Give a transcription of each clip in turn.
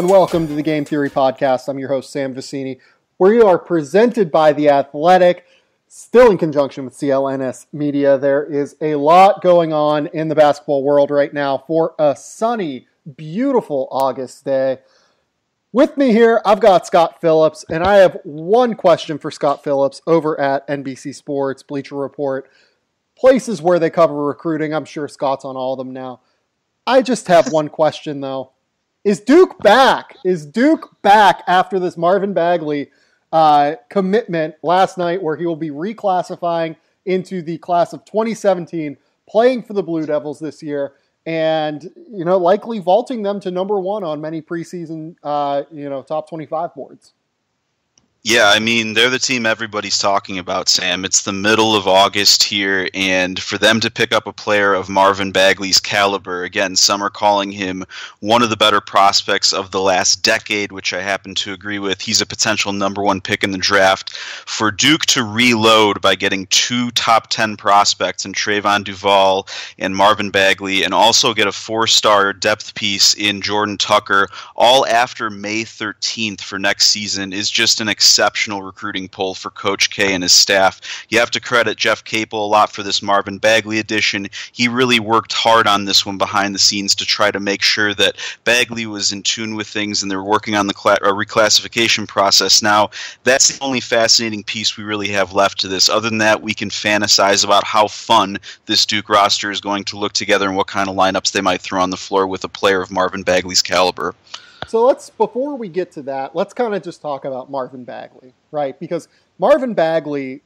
and welcome to the Game Theory Podcast. I'm your host, Sam Vicini, where you are presented by The Athletic, still in conjunction with CLNS Media. There is a lot going on in the basketball world right now for a sunny, beautiful August day. With me here, I've got Scott Phillips, and I have one question for Scott Phillips over at NBC Sports, Bleacher Report, places where they cover recruiting. I'm sure Scott's on all of them now. I just have one question, though. Is Duke back? Is Duke back after this Marvin Bagley commitment last night, where he will be reclassifying into the class of 2017, playing for the Blue Devils this year, and likely vaulting them to number one on many preseason top 25 boards? Yeah, I mean, they're the team everybody's talking about, Sam. It's the middle of August here, and for them to pick up a player of Marvin Bagley's caliber, again, some are calling him one of the better prospects of the last decade, which I happen to agree with. He's a potential number one pick in the draft. For Duke to reload by getting two top 10 prospects in Trayvon Duval and Marvin Bagley, and also get a four-star depth piece in Jordan Tucker, all after May 13th for next season, is just an exceptional recruiting pull for Coach K and his staff. You have to credit Jeff Capel a lot for this Marvin Bagley addition. He really worked hard on this one behind the scenes to try to make sure that Bagley was in tune with things, and they're working on the reclassification process now. That's the only fascinating piece we really have left to this. Other than that, we can fantasize about how fun this Duke roster is going to look together and what kind of lineups they might throw on the floor with a player of Marvin Bagley's caliber. So before we get to that, let's kind of just talk about Marvin Bagley, right? Because Marvin Bagley,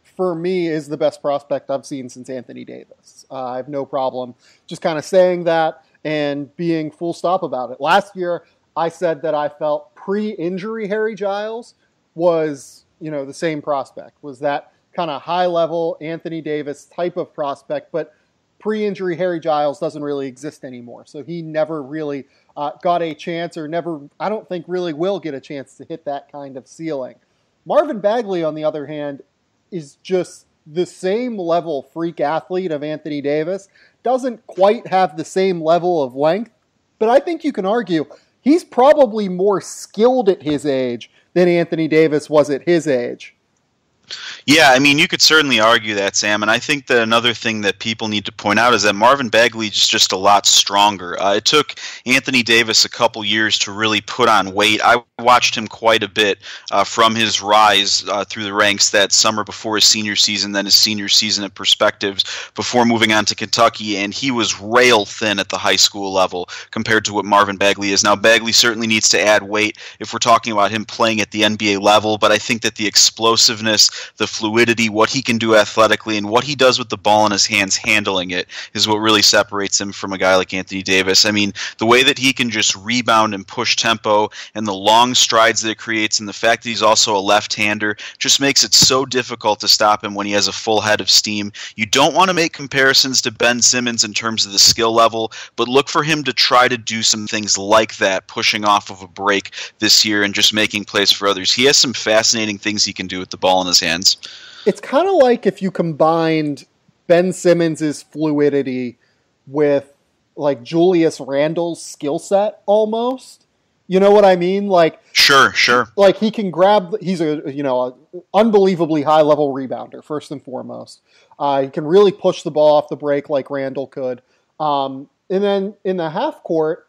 for me, is the best prospect I've seen since Anthony Davis. I have no problem just kind of saying that and being full stop about it. Last year, I said that I felt pre-injury Harry Giles was, the same prospect, was that kind of high-level Anthony Davis type of prospect, but pre-injury Harry Giles doesn't really exist anymore. So he never really got a chance, or never, I don't think really will get a chance to hit that kind of ceiling. Marvin Bagley, on the other hand, is just the same level freak athlete of Anthony Davis. Doesn't quite have the same level of length, but I think you can argue he's probably more skilled at his age than Anthony Davis was at his age. Yeah, I mean, you could certainly argue that, Sam, and I think that another thing that people need to point out is that Marvin Bagley is just a lot stronger. It took Anthony Davis a couple years to really put on weight. I watched him quite a bit from his rise through the ranks that summer before his senior season, then his senior season at Perspectives, before moving on to Kentucky, and he was rail thin at the high school level compared to what Marvin Bagley is. Now, Bagley certainly needs to add weight if we're talking about him playing at the NBA level, but I think that the explosiveness, the fluidity, what he can do athletically, and what he does with the ball in his hands handling it is what really separates him from a guy like Anthony Davis. I mean, the way that he can just rebound and push tempo, and the long strides that it creates, and the fact that he's also a left-hander just makes it so difficult to stop him when he has a full head of steam. You don't want to make comparisons to Ben Simmons in terms of the skill level, but look for him to try to do some things like that, pushing off of a break this year and just making plays for others. He has some fascinating things he can do with the ball in his hands. It's kind of like if you combined Ben Simmons' fluidity with like Julius Randle's skill set almost. You know what I mean? Like Sure. Like he can grab, he's a unbelievably high level rebounder, first and foremost. He can really push the ball off the break like Randle could. And then in the half court,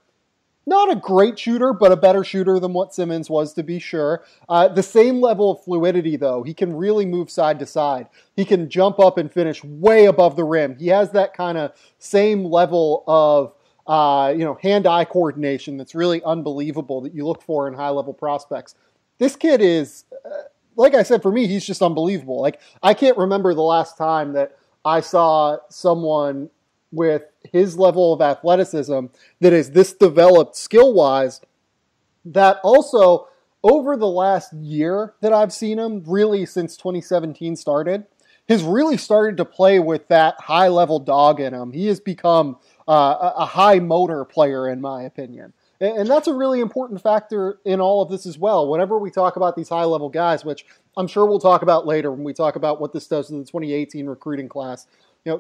not a great shooter, but a better shooter than what Simmons was, to be sure. The same level of fluidity, though. He can really move side to side. He can jump up and finish way above the rim. He has that kind of same level of hand-eye coordination that's really unbelievable that you look for in high-level prospects. This kid is, like I said, for me, he's just unbelievable. Like, I can't remember the last time that I saw someone with his level of athleticism that is this developed skill-wise, that also over the last year that I've seen him, really since 2017 started, has really started to play with that high-level dog in him. He has become a high-motor player, in my opinion. And that's a really important factor in all of this as well. Whenever we talk about these high-level guys, which I'm sure we'll talk about later when we talk about what this does to the 2018 recruiting class,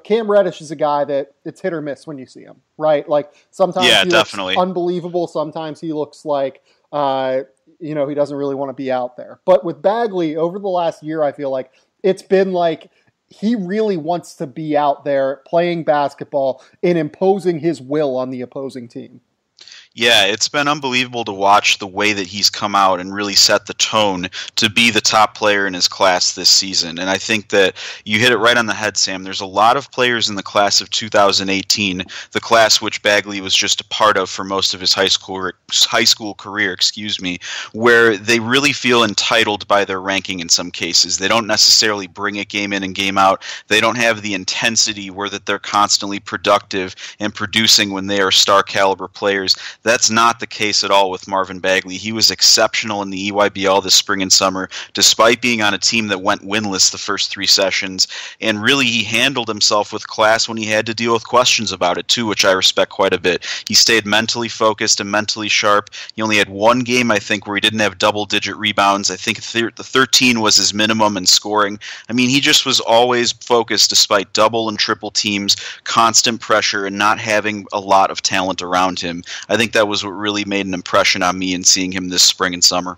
Cam Reddish is a guy that it's hit or miss when you see him, right? Like sometimes he looks unbelievable. Sometimes he looks like He doesn't really want to be out there. But with Bagley, over the last year, I feel like it's been like he really wants to be out there playing basketball and imposing his will on the opposing team. Yeah, it's been unbelievable to watch the way that he's come out and really set the tone to be the top player in his class this season. And I think that you hit it right on the head, Sam. There's a lot of players in the class of 2018, the class which Bagley was just a part of for most of his high school career, where they really feel entitled by their ranking in some cases. They don't necessarily bring it game in and game out. They don't have the intensity where that they're constantly productive and producing when they are star caliber players. That's not the case at all with Marvin Bagley. He was exceptional in the EYBL this spring and summer, despite being on a team that went winless the first 3 sessions. And really, he handled himself with class when he had to deal with questions about it, too, which I respect quite a bit. He stayed mentally focused and mentally sharp. He only had 1 game, I think, where he didn't have double-digit rebounds. I think the 13 was his minimum in scoring. I mean, he just was always focused despite double and triple teams, constant pressure, and not having a lot of talent around him. I think that was what really made an impression on me in seeing him this spring and summer.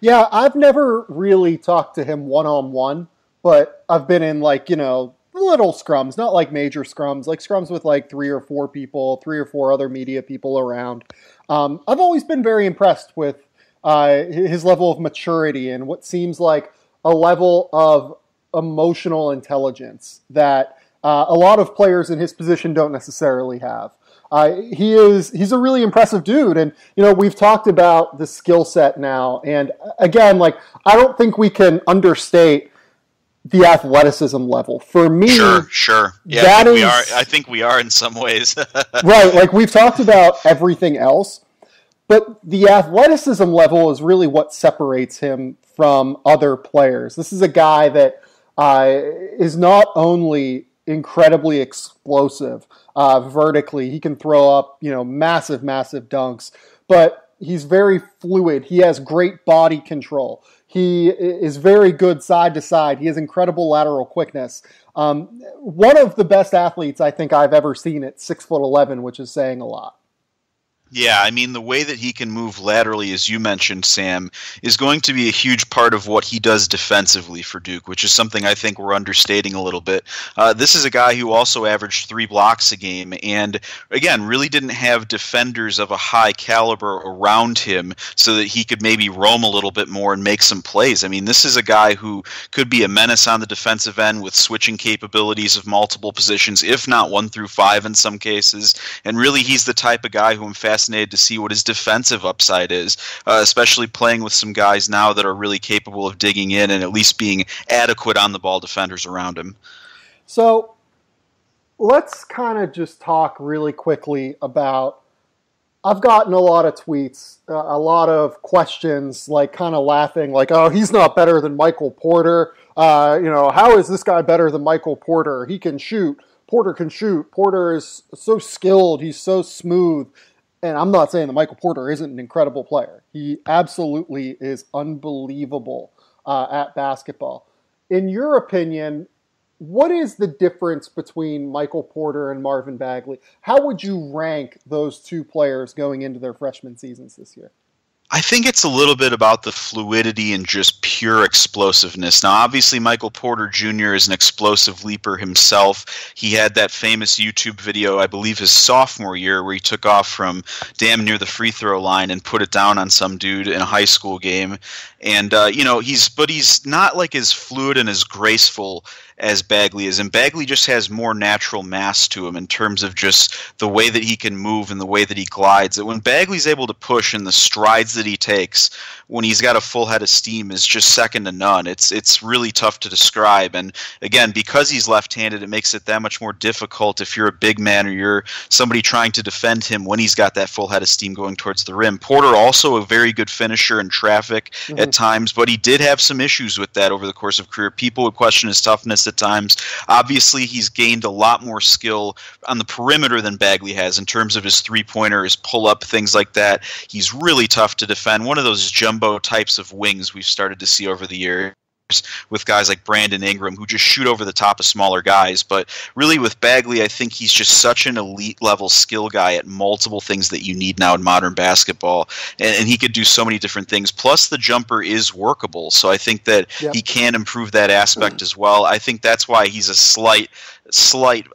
Yeah, I've never really talked to him one-on-one, but I've been in little scrums, not like major scrums, like scrums with 3 or 4 people, 3 or 4 other media people around. I've always been very impressed with his level of maturity and what seems like a level of emotional intelligence that a lot of players in his position don't necessarily have. He's a really impressive dude. And, we've talked about the skill set now. And again, I don't think we can understate the athleticism level. For me, sure. Yeah, I think we are in some ways. Right. We've talked about everything else, but the athleticism level is really what separates him from other players. This is a guy that is not only incredibly explosive vertically. He can throw up, massive dunks, but he's very fluid. He has great body control. He is very good side to side. He has incredible lateral quickness. One of the best athletes I think I've ever seen at 6'11", which is saying a lot. Yeah, I mean, the way that he can move laterally, as you mentioned, Sam, is going to be a huge part of what he does defensively for Duke, which is something I think we're understating a little bit. This is a guy who also averaged 3 blocks a game and, again, really didn't have defenders of a high caliber around him so that he could maybe roam a little bit more and make some plays. I mean, this is a guy who could be a menace on the defensive end with switching capabilities of multiple positions, if not 1 through 5 in some cases. And really, he's the type of guy who I'm fascinated to see what his defensive upside is, especially playing with some guys now that are really capable of digging in and at least being adequate on the ball defenders around him. So let's kind of just talk really quickly about, I've gotten a lot of tweets, a lot of questions, kind of laughing, oh, he's not better than Michael Porter. How is this guy better than Michael Porter? He can shoot. Porter can shoot. Porter is so skilled. He's so smooth. And I'm not saying that Michael Porter isn't an incredible player. He absolutely is unbelievable at basketball. In your opinion, what is the difference between Michael Porter and Marvin Bagley? How would you rank those 2 players going into their freshman seasons this year? I think it's a little bit about the fluidity and just pure explosiveness. Now, obviously, Michael Porter Jr. is an explosive leaper himself. He had that famous YouTube video, I believe his sophomore year, where he took off from damn near the free throw line and put it down on some dude in a high school game. And, he's not as fluid and as graceful as Bagley is. And Bagley just has more natural mass to him in terms of just the way that he can move and the way that he glides. That when Bagley's able to push and the strides that he takes when he's got a full head of steam is just second to none. It's really tough to describe. And again, because he's left-handed, it makes it that much more difficult if you're a big man or you're somebody trying to defend him when he's got that full head of steam going towards the rim. Porter also a very good finisher in traffic at times, but he did have some issues with that over the course of career. People would question his toughness at times. Obviously, he's gained a lot more skill on the perimeter than Bagley has in terms of his three-pointer, his pull-up, things like that. He's really tough to defend. One of those jumbo types of wings we've started to see over the year. with guys like Brandon Ingram who just shoot over the top of smaller guys. But really with Bagley, I think he's just such an elite level skill guy at multiple things that you need now in modern basketball. And he could do so many different things. Plus the jumper is workable. So I think that he can improve that aspect as well. I think that's why he's a slight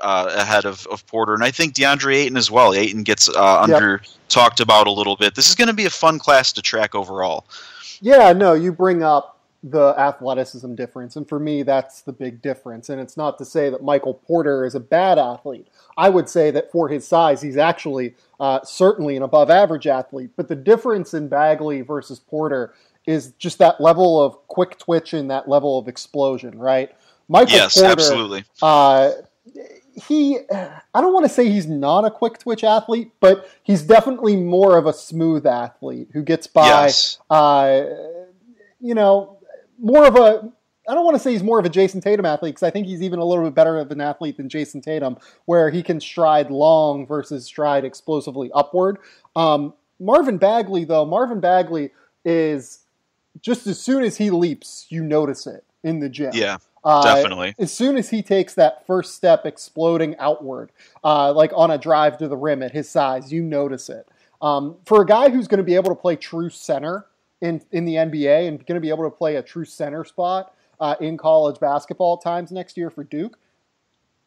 ahead of Porter. And I think DeAndre Ayton as well. Ayton gets under talked about a little bit. This is going to be a fun class to track overall. Yeah, no, you bring up the athleticism difference, and for me, that's the big difference. And it's not to say that Michael Porter is a bad athlete. I would say that for his size, he's actually certainly an above-average athlete. But the difference in Bagley versus Porter is just that level of quick twitch and that level of explosion, right? Michael Porter, absolutely. I don't want to say he's not a quick twitch athlete, but he's definitely more of a smooth athlete who gets by, more of a, I don't want to say he's more of a Jason Tatum athlete, because I think he's even a little bit better of an athlete than Jason Tatum, where he can stride long versus stride explosively upward. Marvin Bagley is just as soon as he leaps, you notice it in the gym. Yeah, definitely. As soon as he takes that first step exploding outward, like on a drive to the rim at his size, you notice it. For a guy who's going to be able to play true center in the NBA and going to be able to play a true center spot in college basketball at times next year for Duke,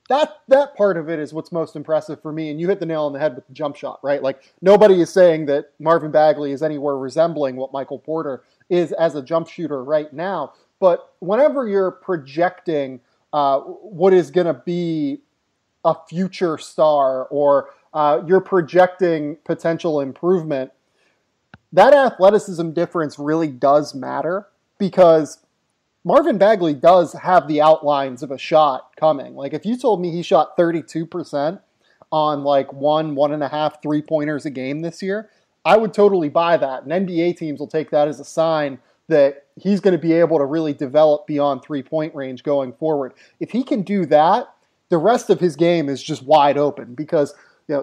that part of it is what's most impressive for me. And you hit the nail on the head with the jump shot, right? Like, nobody is saying that Marvin Bagley is anywhere resembling what Michael Porter is as a jump shooter right now. But whenever you're projecting what is going to be a future star, or you're projecting potential improvement, that athleticism difference really does matter, because Marvin Bagley does have the outlines of a shot coming. Like, if you told me he shot 32% on like 1.5 3-pointers a game this year, I would totally buy that. And NBA teams will take that as a sign that he's going to be able to really develop beyond 3-point range going forward. If he can do that, the rest of his game is just wide open, because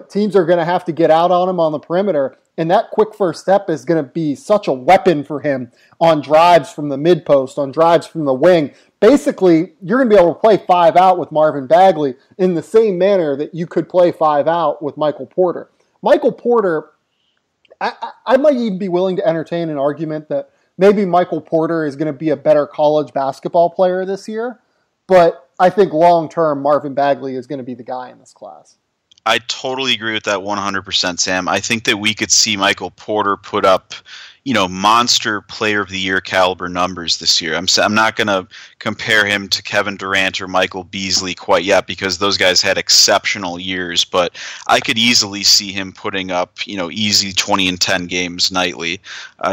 teams are going to have to get out on him on the perimeter, and that quick first step is going to be such a weapon for him on drives from the mid post, on drives from the wing. Basically, you're going to be able to play 5 out with Marvin Bagley in the same manner that you could play 5 out with Michael Porter. Michael Porter, I might even be willing to entertain an argument that maybe Michael Porter is going to be a better college basketball player this year, but I think long-term Marvin Bagley is going to be the guy in this class. I totally agree with that 100%, Sam. I think that we could see Michael Porter put up, monster player of the year caliber numbers this year. I'm not going to compare him to Kevin Durant or Michael Beasley quite yet, because those guys had exceptional years, but I could easily see him putting up, easy 20 and 10 games nightly,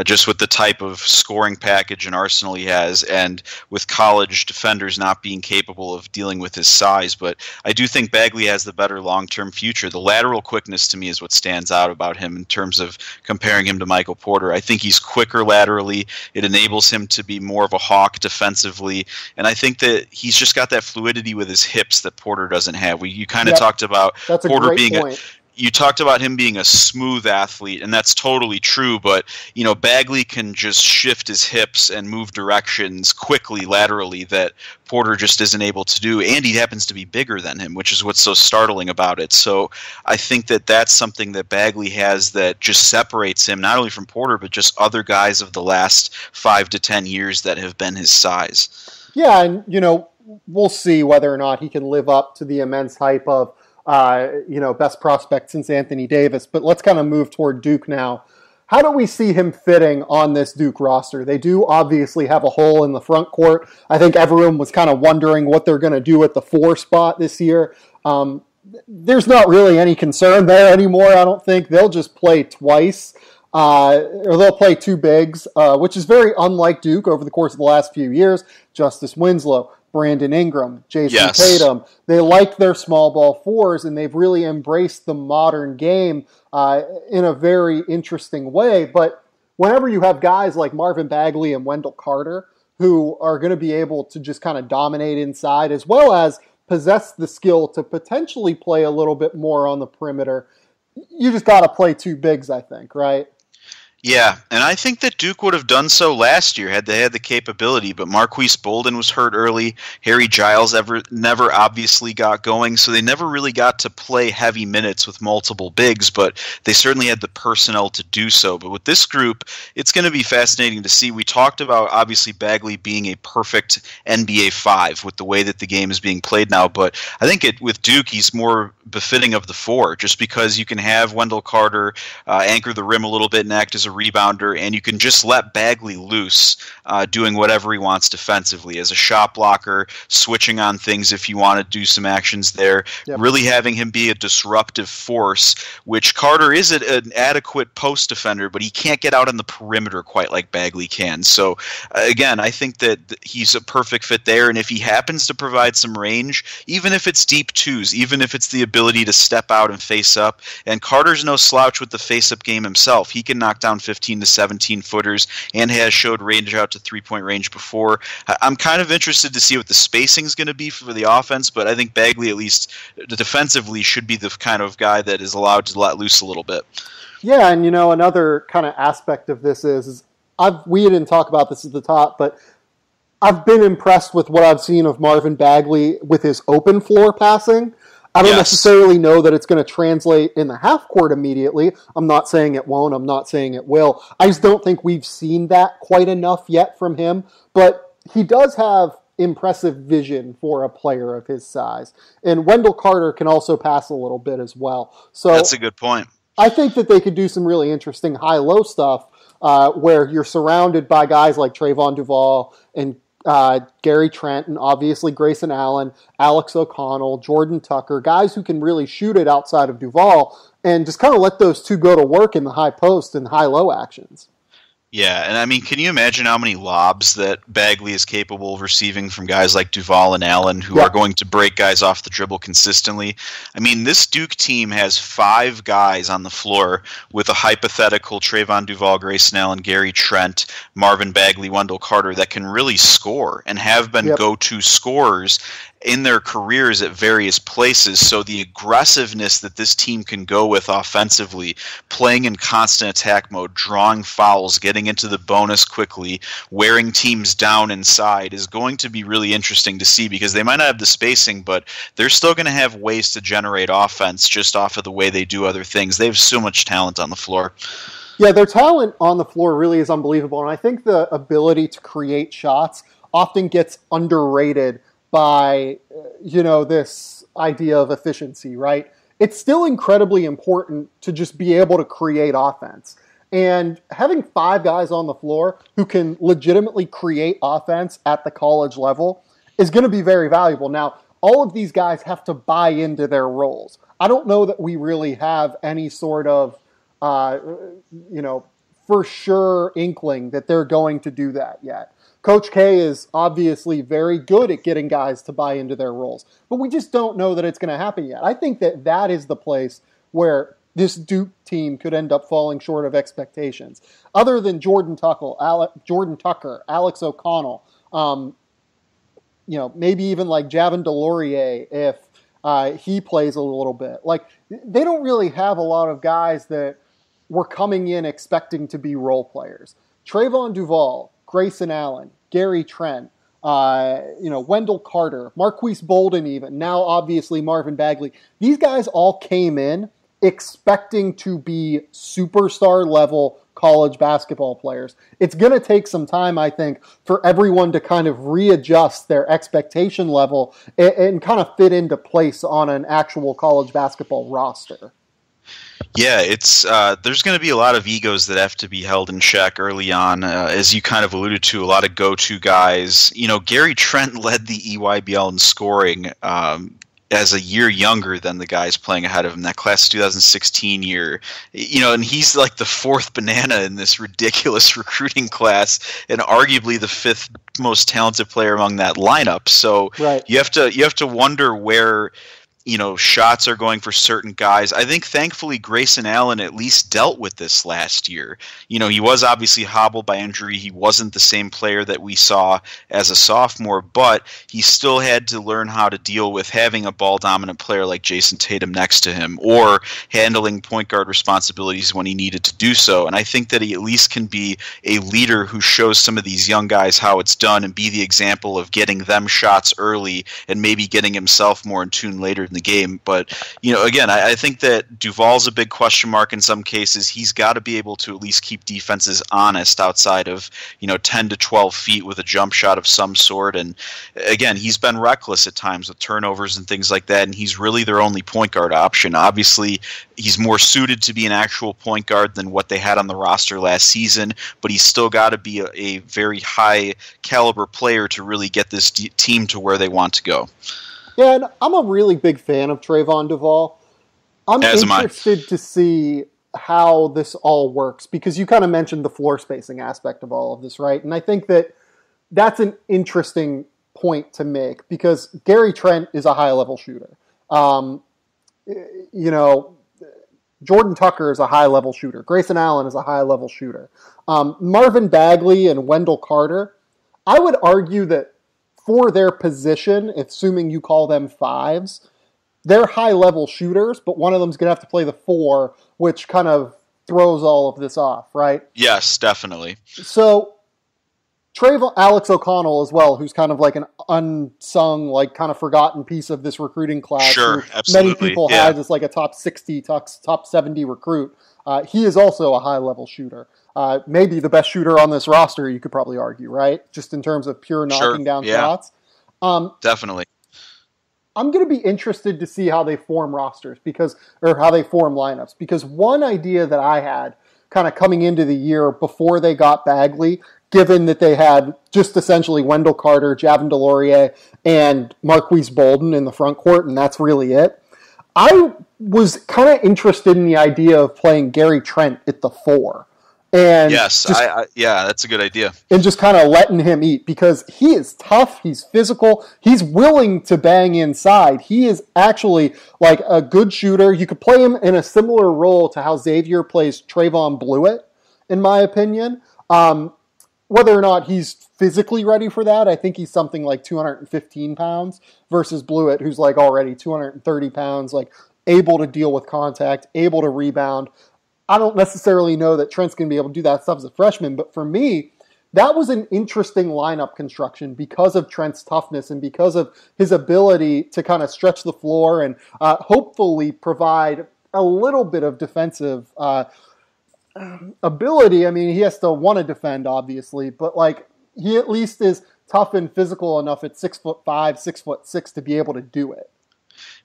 just with the type of scoring package and arsenal he has, and with college defenders not being capable of dealing with his size. But I do think Bagley has the better long-term future. The lateral quickness to me is what stands out about him in terms of comparing him to Michael Porter. I think he's quicker laterally. It enables him to be more of a hawk defensively. And I think that he's just got that fluidity with his hips that Porter doesn't have. You kind of talked about Porter being you talked about him being a smooth athlete, and that's totally true, but Bagley can just shift his hips and move directions quickly laterally that Porter just isn't able to do, and he happens to be bigger than him, which is what's so startling about it. So I think that that's something that Bagley has that just separates him not only from Porter, but just other guys of the last 5 to 10 years that have been his size. Yeah, and we'll see whether or not he can live up to the immense hype of best prospect since Anthony Davis. But let's kind of move toward Duke now. How do we see him fitting on this Duke roster? They do obviously have a hole in the front court. I think everyone was kind of wondering what they're going to do at the 4 spot this year. There's not really any concern there anymore, I don't think. They'll just play twice, or they'll play 2 bigs, which is very unlike Duke over the course of the last few years. Justice Winslow, Brandon Ingram, Jason Tatum. They like their small ball 4s, and they've really embraced the modern game in a very interesting way. But whenever you have guys like Marvin Bagley and Wendell Carter, who are going to be able to just kind of dominate inside, as well as possess the skill to potentially play a little bit more on the perimeter, you just got to play 2 bigs, I think, right? Yeah, and I think that Duke would have done so last year had they had the capability, but Marquise Bolden was hurt early. Harry Giles never obviously got going, so they never really got to play heavy minutes with multiple bigs, but they certainly had the personnel to do so. But with this group, it's going to be fascinating to see. We talked about, obviously, Bagley being a perfect NBA 5 with the way that the game is being played now, but I think with Duke, he's more befitting of the 4, just because you can have Wendell Carter anchor the rim a little bit and act as a rebounder, and you can just let Bagley loose, doing whatever he wants defensively as a shot blocker, switching on things if you want to do some actions there, really having him be a disruptive force, which Carter is an adequate post defender, but he can't get out on the perimeter quite like Bagley can. So again, I think that he's a perfect fit there, and if he happens to provide some range, even if it's deep twos, even if it's the ability to step out and face up, and Carter's no slouch with the face-up game himself. He can knock down 15 to 17 footers and has showed range out to three-point range before. I'm kind of interested to see what the spacing is going to be for the offense, but I think Bagley, at least defensively, should be the kind of guy that is allowed to let loose a little bit. Yeah, and another kind of aspect of this is we didn't talk about this at the top, but I've been impressed with what I've seen of Marvin Bagley with his open floor passing. I don't necessarily know that it's going to translate in the half court immediately. I'm not saying it won't. I'm not saying it will. I just don't think we've seen that quite enough yet from him. But he does have impressive vision for a player of his size. And Wendell Carter can also pass a little bit as well. So that's a good point. I think that they could do some really interesting high-low stuff where you're surrounded by guys like Trayvon Duval and Gary Trent, and obviously Grayson Allen, Alex O'Connell, Jordan Tucker, guys who can really shoot it outside of Duval, and just kind of let those two go to work in the high post and high-low actions. Yeah, and I mean, can you imagine how many lobs that Bagley is capable of receiving from guys like Duval and Allen, who are going to break guys off the dribble consistently? I mean, this Duke team has 5 guys on the floor with a hypothetical Trayvon Duval, Grayson Allen, Gary Trent, Marvin Bagley, Wendell Carter that can really score and have been go-to scorers in their careers at various places. So the aggressiveness that this team can go with offensively, playing in constant attack mode, drawing fouls, getting into the bonus quickly, wearing teams down inside is going to be really interesting to see, because they might not have the spacing, but they're still going to have ways to generate offense just off of the way they do other things. They have so much talent on the floor. Yeah, their talent on the floor really is unbelievable, and I think the ability to create shots often gets underrated by, this idea of efficiency, right? It's still incredibly important to just be able to create offense. And having 5 guys on the floor who can legitimately create offense at the college level is going to be very valuable. Now, all of these guys have to buy into their roles. I don't know that we really have any sort of, for sure inkling that they're going to do that yet. Coach K is obviously very good at getting guys to buy into their roles, but we just don't know that it's going to happen yet. I think that is the place where this Duke team could end up falling short of expectations. Other than Jordan Tucker, Alex O'Connell, maybe even like Javon DeLaurier if he plays a little bit. Like, they don't really have a lot of guys that were coming in expecting to be role players. Trayvon Duval, Grayson Allen, Gary Trent, Wendell Carter, Marquise Bolden even, now obviously Marvin Bagley. These guys all came in expecting to be superstar level college basketball players. It's going to take some time, I think, for everyone to kind of readjust their expectation level and kind of fit into place on an actual college basketball roster. Yeah, it's there's going to be a lot of egos that have to be held in check early on. As you kind of alluded to, a lot of go-to guys. Gary Trent led the EYBL in scoring as a year younger than the guys playing ahead of him, that class 2016 year. And he's like the 4th banana in this ridiculous recruiting class and arguably the 5th most talented player among that lineup. So you have to wonder where shots are going for certain guys. I think thankfully Grayson Allen at least dealt with this last year. He was obviously hobbled by injury. He wasn't the same player that we saw as a sophomore, but he still had to learn how to deal with having a ball-dominant player like Jason Tatum next to him, or handling point guard responsibilities when he needed to do so. And I think that he at least can be a leader who shows some of these young guys how it's done and be the example of getting them shots early and maybe getting himself more in tune later in the game. But, again, I think that Duval's a big question mark in some cases. He's got to be able to at least keep defenses honest outside of, 10 to 12 feet with a jump shot of some sort. And, again, he's been reckless at times with turnovers and things like that, and he's really their only point guard option. Obviously, he's more suited to be an actual point guard than what they had on the roster last season, but he's still got to be a very high caliber player to really get this team to where they want to go. Yeah, and I'm a really big fan of Trayvon Duval. I'm interested to see how this all works, because you kind of mentioned the floor spacing aspect of all of this, right? And I think that that's an interesting point to make, because Gary Trent is a high-level shooter. Jordan Tucker is a high-level shooter. Grayson Allen is a high-level shooter. Marvin Bagley and Wendell Carter, I would argue that for their position, assuming you call them fives, they're high-level shooters, but one of them's going to have to play the four, which kind of throws all of this off, right? Yes, definitely. So, Alex O'Connell as well, who's kind of like an unsung, like kind of forgotten piece of this recruiting class. Sure, absolutely. Many people had as like a top 60, top 70 recruit. He is also a high-level shooter. Maybe the best shooter on this roster, you could probably argue, right? Just in terms of pure knocking down shots. Definitely. I'm going to be interested to see how they form rosters, or how they form lineups, because one idea that I had kind of coming into the year before they got Bagley, given that they had just essentially Wendell Carter, Javin DeLaurier, and Marquise Bolden in the front court, and that's really it. I was kind of interested in the idea of playing Gary Trent at the 4. And yes, that's a good idea. And just kind of letting him eat, because he is tough, he's physical, he's willing to bang inside. He is actually like a good shooter. You could play him in a similar role to how Xavier plays Trayvon Blewett, in my opinion. Whether or not he's physically ready for that, I think he's something like 215 pounds versus Blewett, who's like already 230 pounds, like able to deal with contact, able to rebound. I don't necessarily know that Trent's going to be able to do that stuff as a freshman, but for me, that was an interesting lineup construction because of Trent's toughness and because of his ability to kind of stretch the floor and hopefully provide a little bit of defensive ability. I mean, he has to want to defend, obviously, but like he at least is tough and physical enough at 6'5", 6'6" to be able to do it.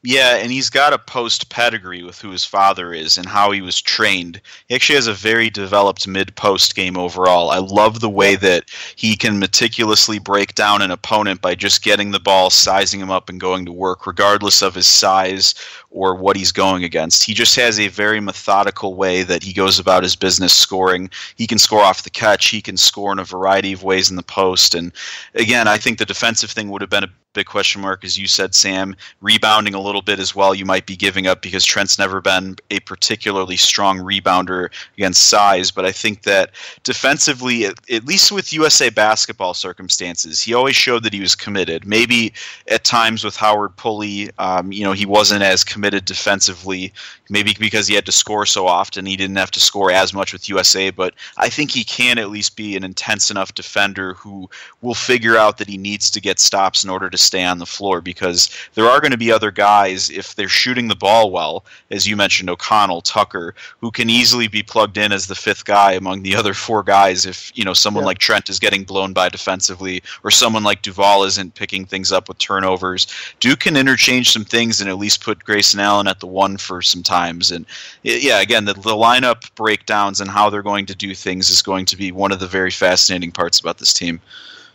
Yeah, and he's got a post pedigree with who his father is and how he was trained. He actually has a very developed mid-post game overall. I love the way that he can meticulously break down an opponent by just getting the ball, sizing him up, and going to work, regardless of his size or what he's going against. He just has a very methodical way that he goes about his business scoring. He can score off the catch. He can score in a variety of ways in the post. And again, I think the defensive thing would have been a big question mark, as you said, Sam. Rebounding a little bit as well, you might be giving up, because Trent's never been a particularly strong rebounder against size. But I think that defensively, at least with USA basketball circumstances, he always showed that he was committed. Maybe at times with Howard Pulley, he wasn't as committed defensively, maybe because he had to score so often. He didn't have to score as much with USA, but I think he can at least be an intense enough defender who will figure out that he needs to get stops in order to stay on the floor, because there are going to be other guys, if they're shooting the ball well, as you mentioned, O'Connell, Tucker, who can easily be plugged in as the fifth guy among the other four guys if someone like Trent is getting blown by defensively, or someone like Duval isn't picking things up with turnovers. Duke can interchange some things and at least put Grayson Allen at the 1 for some times. And again, the lineup breakdowns and how they're going to do things is going to be one of the very fascinating parts about this team.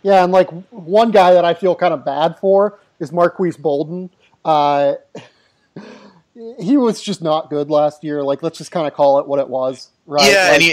Yeah, and like one guy that I feel kind of bad for is Marquise Bolden. he was just not good last year. Like, let's just kind of call it what it was, right? Yeah, like,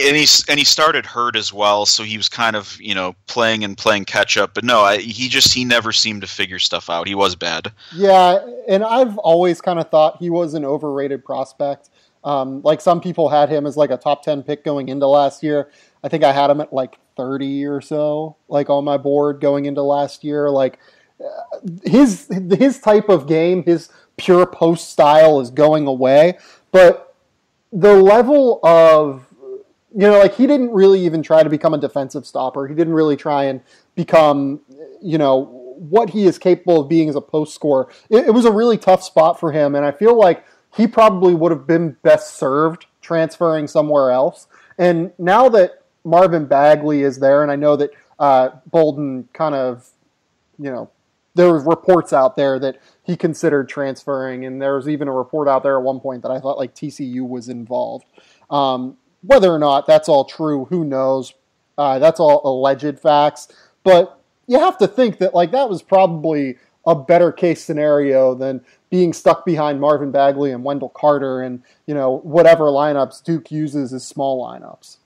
and he started hurt as well, so he was kind of playing catch up. But no, he never seemed to figure stuff out. He was bad. Yeah, and I've always kind of thought he was an overrated prospect. Like some people had him as like a top 10 pick going into last year. I think I had him at like 30 or so, like on my board going into last year. Like his type of game, his pure post style is going away, but the level of, like he didn't really even try to become a defensive stopper. He didn't really try and become, what he is capable of being as a post scorer. It was a really tough spot for him, and I feel like he probably would have been best served transferring somewhere else. And now that Marvin Bagley is there, and I know that Bolden kind of, there was reports out there that he considered transferring, and there was even a report out there at one point that I thought like TCU was involved. Whether or not that's all true, who knows? That's all alleged facts. But you have to think that like that was probably a better case scenario than being stuck behind Marvin Bagley and Wendell Carter and, whatever lineups Duke uses as small lineups.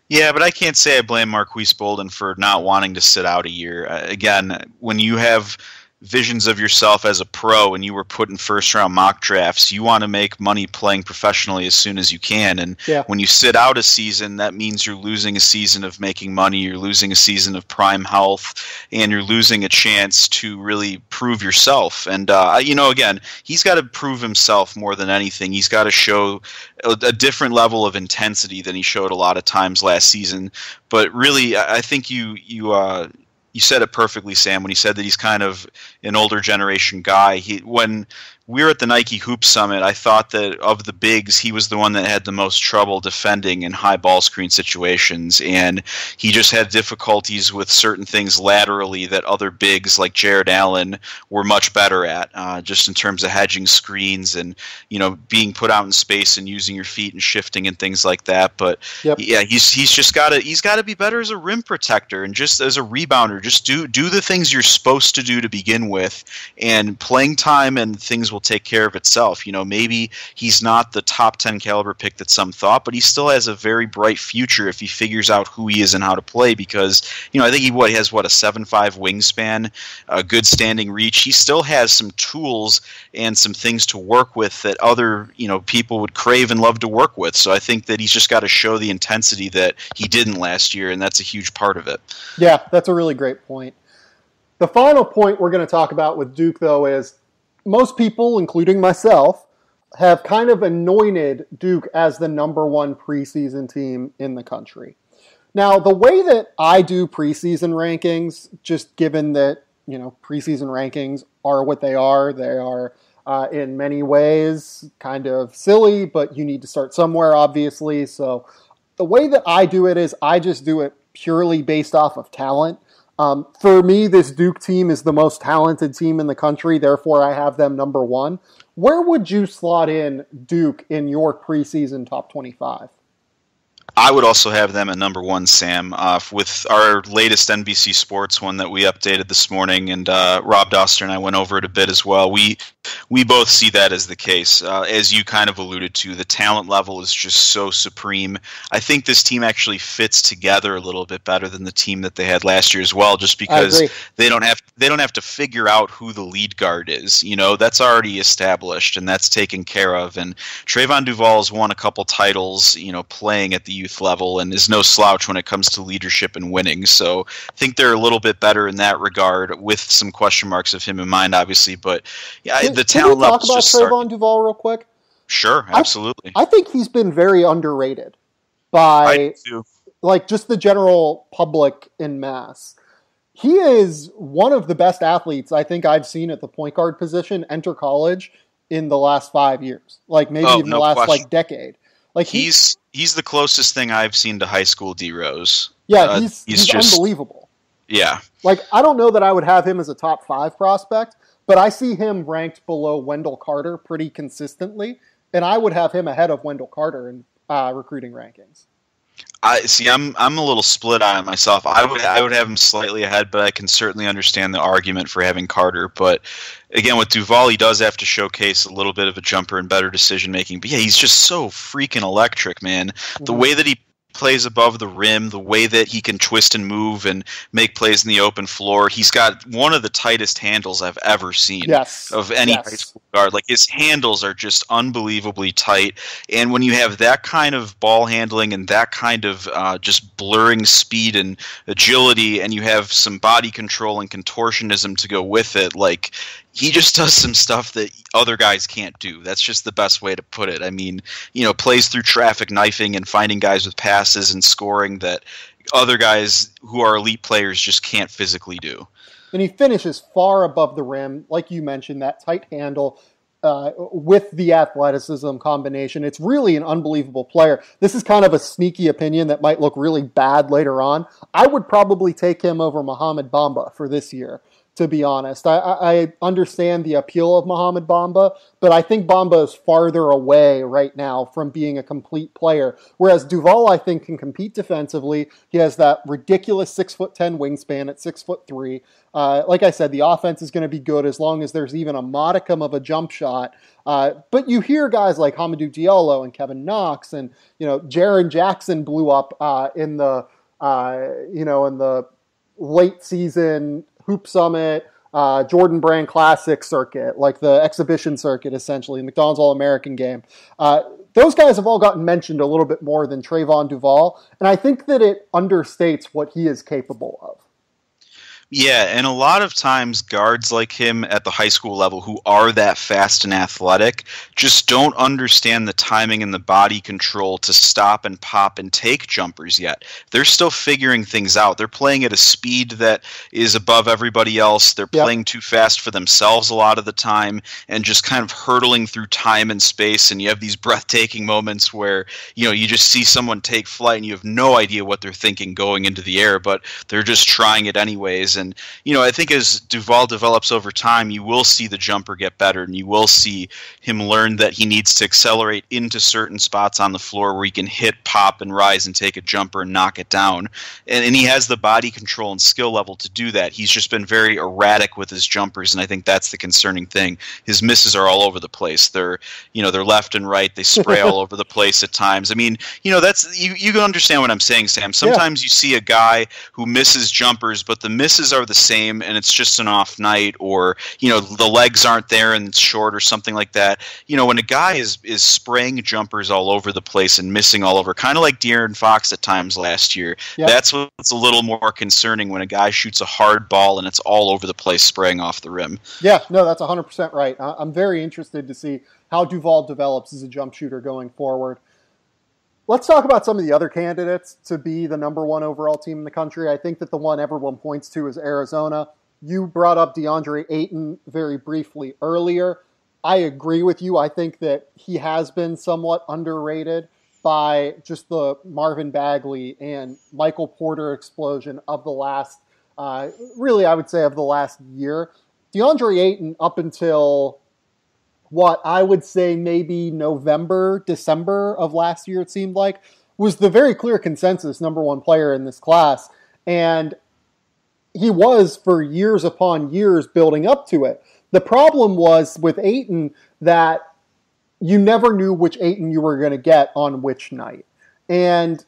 Yeah, but I can't say I blame Marquise Bolden for not wanting to sit out a year. Again, when you have visions of yourself as a pro and you were put in first-round mock drafts, you want to make money playing professionally as soon as you can. And when you sit out a season, that means you're losing a season of making money, you're losing a season of prime health, and you're losing a chance to really prove yourself. And, again, he's got to prove himself more than anything. He's got to show a different level of intensity than he showed a lot of times last season. But really, I think you said it perfectly, Sam, when you said that he's kind of an older generation guy. When we were at the Nike Hoop Summit, I thought that of the bigs, he was the one that had the most trouble defending in high ball screen situations, and he just had difficulties with certain things laterally that other bigs like Jared Allen were much better at, just in terms of hedging screens and being put out in space and using your feet and shifting and things like that. But yeah, he's got to be better as a rim protector and just as a rebounder. Just do the things you're supposed to do to begin with, and playing time and things will take care of itself. Maybe he's not the top 10 caliber pick that some thought, but he still has a very bright future if he figures out who he is and how to play, because I think he has a 7'5" wingspan, a good standing reach. He still has some tools and some things to work with that other people would crave and love to work with. So I think that he's just got to show the intensity that he didn't last year, and that's a huge part of it. Yeah, that's a really great point. The final point we're going to talk about with Duke, though, is most people, including myself, have kind of anointed Duke as the number one preseason team in the country. Now, the way that I do preseason rankings, just given that, preseason rankings are what they are in many ways kind of silly, but you need to start somewhere, obviously. So the way that I do it is I just do it purely based off of talent. For me, this Duke team is the most talented team in the country, therefore I have them number one. Where would you slot in Duke in your preseason top 25? I would also have them at number one, Sam, with our latest NBC Sports one that we updated this morning, and Rob Doster and I went over it a bit as well. We both see that as the case. As you kind of alluded to, the talent level is just so supreme. I think this team actually fits together a little bit better than the team that they had last year as well, just because they don't have to figure out who the lead guard is. That's already established and that's taken care of. And Trayvon Duval's won a couple titles, playing at the youth level, and is no slouch when it comes to leadership and winning. So I think they're a little bit better in that regard, with some question marks of him in mind, obviously. But yeah, the talent level. Can we talk about Trayvon Duval real quick? Sure, absolutely. I think he's been very underrated by just the general public in mass. He is one of the best athletes I think I've seen at the point guard position enter college in the last 5 years, maybe even the last decade. He's the closest thing I've seen to high school D Rose. Yeah, he's just unbelievable. Yeah. I don't know that I would have him as a top 5 prospect, but I see him ranked below Wendell Carter pretty consistently, and I would have him ahead of Wendell Carter in recruiting rankings. I'm a little split on it myself. I would have him slightly ahead, but I can certainly understand the argument for having Carter. But again, with Duval, he does have to showcase a little bit of a jumper and better decision making. But yeah, he's just so freaking electric, man. Mm-hmm. The way that he plays above the rim, the way that he can twist and move and make plays in the open floor. He's got one of the tightest handles I've ever seen of any high school guard. Like, his handles are just unbelievably tight. And when you have that kind of ball handling and that kind of just blurring speed and agility, and you have some body control and contortionism to go with it, like, he just does some stuff that other guys can't do. That's just the best way to put it. I mean, plays through traffic knifing and finding guys with passes and scoring that other guys who are elite players just can't physically do. And he finishes far above the rim, like you mentioned, that tight handle with the athleticism combination. It's really an unbelievable player. This is kind of a sneaky opinion that might look really bad later on. I would probably take him over Mohamed Bamba for this year, to be honest. I understand the appeal of Mohamed Bamba, but I think Bamba is farther away right now from being a complete player. Whereas Duval, I think, can compete defensively. He has that ridiculous 6'10" wingspan at 6'3". Like I said, the offense is going to be good as long as there's even a modicum of a jump shot. But you hear guys like Hamidou Diallo and Kevin Knox and, Jaren Jackson blew up in the late season Hoop Summit, Jordan Brand Classic circuit, like the exhibition circuit, essentially, McDonald's All-American game. Those guys have all gotten mentioned a little bit more than Trayvon Duval, and I think that it understates what he is capable of. Yeah, and a lot of times guards like him at the high school level who are that fast and athletic just don't understand the timing and the body control to stop and pop and take jumpers yet. They're still figuring things out. They're playing at a speed that is above everybody else. They're playing too fast for themselves a lot of the time and just kind of hurtling through time and space, and you have these breathtaking moments where, you just see someone take flight and you have no idea what they're thinking going into the air, but they're just trying it anyways. And, I think as Duval develops over time, you will see the jumper get better, and you will see him learn that he needs to accelerate into certain spots on the floor where he can hit, pop, and rise and take a jumper and knock it down. And he has the body control and skill level to do that. He's just been very erratic with his jumpers, and I think that's the concerning thing. His misses are all over the place. They're left and right. They spray all over the place at times. I mean, that's you can understand what I'm saying, Sam. Sometimes you see a guy who misses jumpers, but the misses are the same, and it's just an off night, or the legs aren't there and it's short or something like that. When a guy is spraying jumpers all over the place and missing all over, kind of like De'Aaron Fox at times last year, that's what's a little more concerning, when a guy shoots a hard ball and it's all over the place spraying off the rim. Yeah, no, that's 100% right. I'm very interested to see how Duval develops as a jump shooter going forward. Let's talk about some of the other candidates to be the number one overall team in the country. I think that the one everyone points to is Arizona. You brought up DeAndre Ayton very briefly earlier. I agree with you. I think that he has been somewhat underrated by just the Marvin Bagley and Michael Porter explosion of the last, really I would say of the last year. DeAndre Ayton up until what I would say maybe November, December of last year, it seemed like, was the very clear consensus number one player in this class. And he was for years upon years building up to it. The problem was with Ayton that you never knew which Ayton you were going to get on which night. And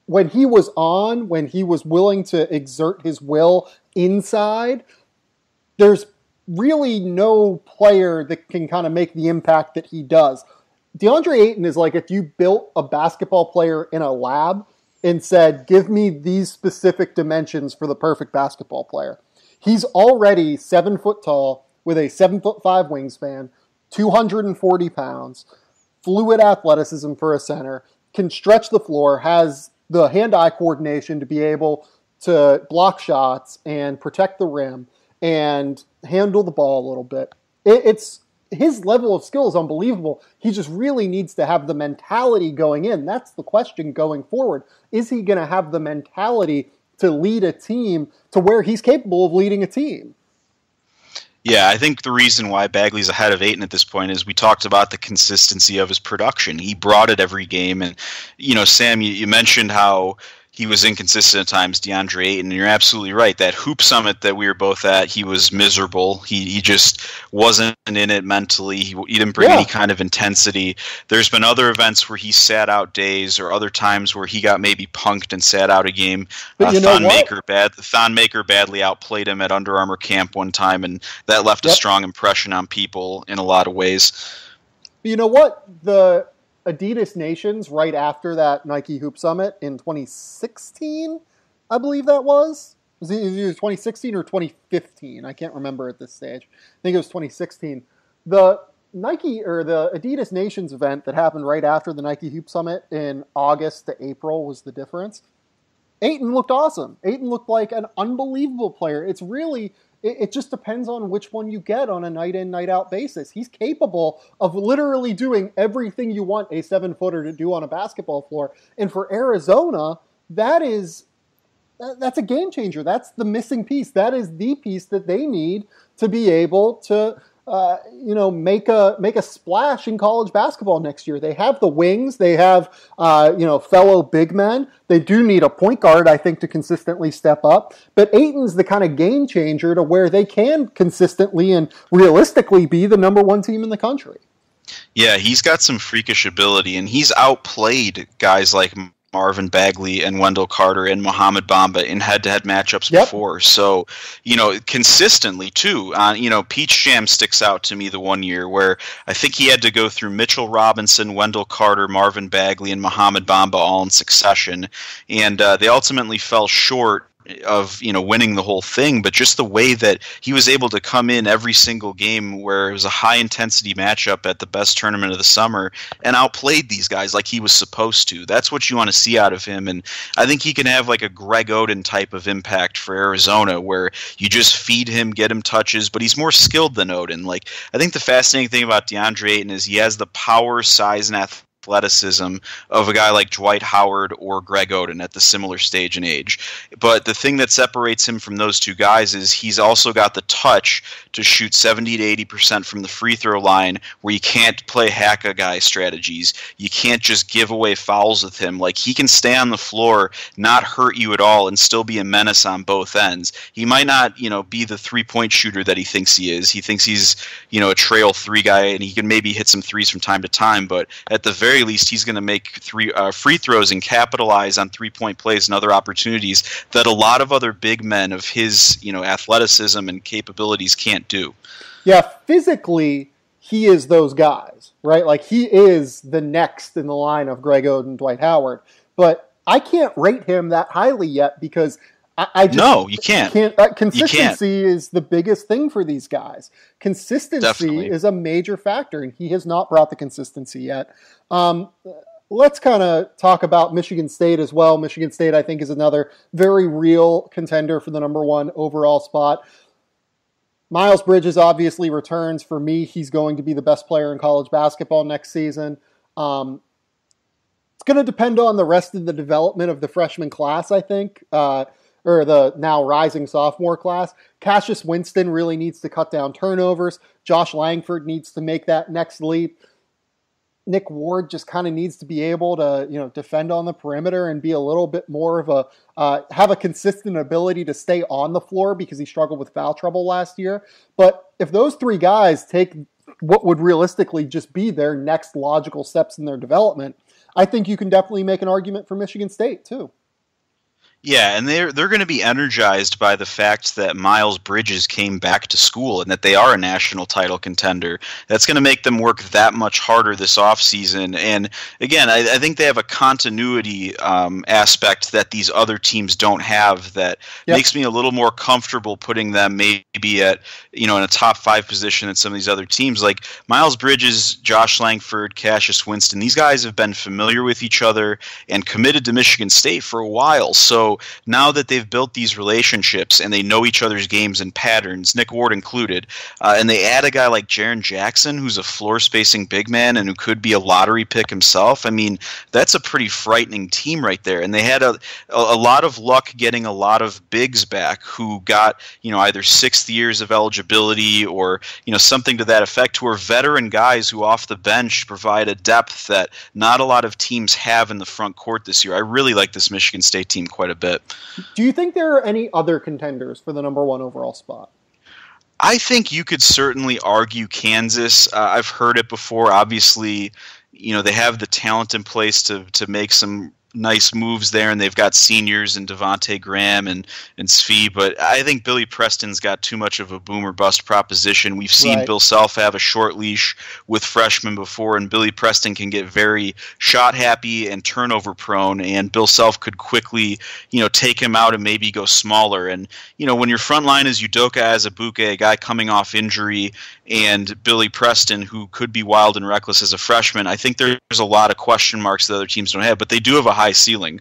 when he was willing to exert his will inside, there's really no player that can kind of make the impact that he does. DeAndre Ayton is like if you built a basketball player in a lab and said, give me these specific dimensions for the perfect basketball player. He's already 7 foot tall with a 7'5" wingspan, 240 pounds, fluid athleticism for a center, can stretch the floor, has the hand-eye coordination to be able to block shots and protect the rim and handle the ball a little bit. It's his level of skill is unbelievable. He just really needs to have the mentality going in. That's the question going forward. Is he going to have the mentality to lead a team to where he's capable of leading a team? Yeah, I think the reason why Bagley's ahead of Ayton at this point is we talked about the consistency of his production. He brought it every game. And, Sam, you mentioned how he was inconsistent at times, DeAndre Ayton, and you're absolutely right. That Hoop Summit that we were both at, he was miserable. He just wasn't in it mentally. He didn't bring any kind of intensity. There's been other events where he sat out days, or other times where he got maybe punked and sat out a game. Thon Maker badly outplayed him at Under Armour camp one time, and that left a strong impression on people in a lot of ways. You know what? The Adidas Nations right after that Nike Hoop Summit in 2016, I believe that was. Was it either 2016 or 2015? I can't remember at this stage. I think it was 2016. The Nike or the Adidas Nations event that happened right after the Nike Hoop Summit in August to April was the difference. Ayton looked awesome. Ayton looked like an unbelievable player. It's really... It just depends on which one you get on a night-in, night-out basis. He's capable of literally doing everything you want a 7-footer to do on a basketball floor. And for Arizona, that's a game changer. That's the missing piece. That is the piece that they need to be able to make a splash in college basketball next year. They have the wings. They have fellow big men. They do need a point guard, I think, to consistently step up. But Ayton's the kind of game changer to where they can consistently and realistically be the number one team in the country. Yeah, he's got some freakish ability, and he's outplayed guys like Marvin Bagley and Wendell Carter and Mohamed Bamba in head-to-head matchups before. So, consistently, too. Peach Jam sticks out to me the one year where I think he had to go through Mitchell Robinson, Wendell Carter, Marvin Bagley, and Mohamed Bamba all in succession. And they ultimately fell short of winning the whole thing, but just the way that he was able to come in every single game where it was a high intensity matchup at the best tournament of the summer and outplayed these guys like he was supposed to. That's what you want to see out of him, and I think he can have like a Greg Oden type of impact for Arizona where you just feed him, get him touches, but he's more skilled than Oden. Like, I think the fascinating thing about DeAndre Ayton is he has the power, size, and athleticism of a guy like Dwight Howard or Greg Oden at the similar stage and age. But the thing that separates him from those two guys is he's also got the touch to shoot 70 to 80% from the free throw line where you can't play hack-a-guy strategies. You can't just give away fouls with him. Like, he can stay on the floor, not hurt you at all, and still be a menace on both ends. He might not, be the three-point shooter that he thinks he is. He thinks he's, a trail three guy, and he can maybe hit some threes from time to time, but at the very least, he's going to make free throws and capitalize on three-point plays and other opportunities that a lot of other big men of his, athleticism and capabilities can't do. Yeah, physically, he is those guys, right? Like, he is the next in the line of Greg Oden, Dwight Howard. But I can't rate him that highly yet because no, you can't. Consistency is the biggest thing for these guys. Consistency Definitely is a major factor, and he has not brought the consistency yet. Let's kind of talk about Michigan State as well. Michigan State, I think, is another very real contender for the number one overall spot. Miles Bridges obviously returns. For me, he's going to be the best player in college basketball next season. It's going to depend on the rest of the development of the freshman class, I think, or the now rising sophomore class. Cassius Winston really needs to cut down turnovers. Josh Langford needs to make that next leap. Nick Ward just kind of needs to be able to, defend on the perimeter and be a little bit more of have a consistent ability to stay on the floor because he struggled with foul trouble last year. But if those three guys take what would realistically just be their next logical steps in their development, I think you can definitely make an argument for Michigan State too. Yeah, and they're going to be energized by the fact that Miles Bridges came back to school and that they are a national title contender. That's going to make them work that much harder this offseason. And again, I think they have a continuity aspect that these other teams don't have that makes me a little more comfortable putting them maybe at, in a top 5 position than some of these other teams. Like Miles Bridges, Josh Langford, Cassius Winston, these guys have been familiar with each other and committed to Michigan State for a while. So so now that they've built these relationships and they know each other's games and patterns, Nick Ward included, and they add a guy like Jaren Jackson, who's a floor-spacing big man and who could be a lottery pick himself, I mean, that's a pretty frightening team right there. And they had a lot of luck getting a lot of bigs back who got, either 6th years of eligibility or, something to that effect, who are veteran guys who off the bench provide a depth that not a lot of teams have in the front court this year. I really like this Michigan State team quite a bit. Do you think there are any other contenders for the number 1 overall spot? I think you could certainly argue Kansas. I've heard it before. Obviously, they have the talent in place to make some nice moves there, and they've got seniors in Devontae Graham and Svi, but I think Billy Preston's got too much of a boom or bust proposition. We've seen Bill Self have a short leash with freshmen before, and Billy Preston can get very shot happy and turnover prone, and Bill Self could quickly, take him out and maybe go smaller. And, when your front line is Udoka Azubuike, a guy coming off injury, and Billy Preston, who could be wild and reckless as a freshman, I think there's a lot of question marks that other teams don't have, but they do have a high ceiling.